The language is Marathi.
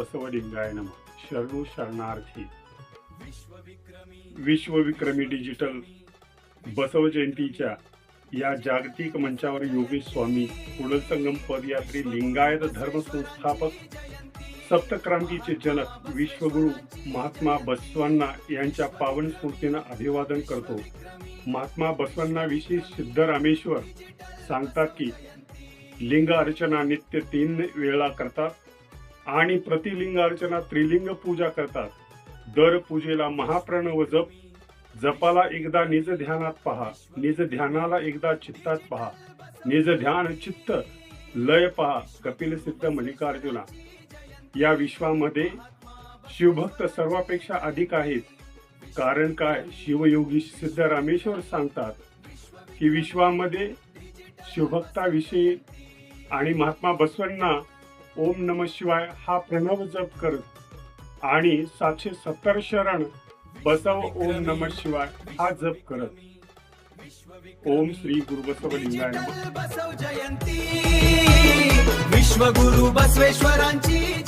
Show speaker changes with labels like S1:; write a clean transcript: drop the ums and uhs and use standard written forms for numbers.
S1: बसवलिंगाय नमः। शरणू शरणार्थी। विश्वविक्रमी डिजिटल बसव जयंतीच्या या जागतिक मंचावर योगेश स्वामी, पुढल संगम पदयात्री, लिंगायत धर्म संस्थापक, सप्तक्रांतीचे जनक विश्वगुरु महात्मा बसवांना यांच्या पावन स्मृतींना अभिवादन करतो। महात्मा बसवांनाविषयी सिद्धरामेश्वर सांगतात की लिंग अर्चना नित्य 3 वेळा करतात आणि प्रतिलिंग अर्चना त्रिलिंग पूजा करतात। दर पूजेला महाप्रणव जप, जपाला एकदा निज ध्यानात पहा, निज ध्यानाला एकदा चित्तात पहा, निज ध्यान चित्त लय पहा, कपिल सिद्ध मल्लिकार्जुना। या विश्वामध्ये शिवभक्त सर्वापेक्षा अधिक आहेत। कारण काय? शिवयोगी सिद्धरामेश्वर सांगतात की विश्वामध्ये शिवभक्ताविषयी आणि महात्मा बसवांना ओम नमः शिवाय हा प्रणव जप करत आणि 770 शरण बसव ओम नमः शिवाय हा जप करत। ओम श्री गुरु बसवलिंगाय नमः।
S2: बसव जयंती विश्वगुरु बसवेश्वरांची।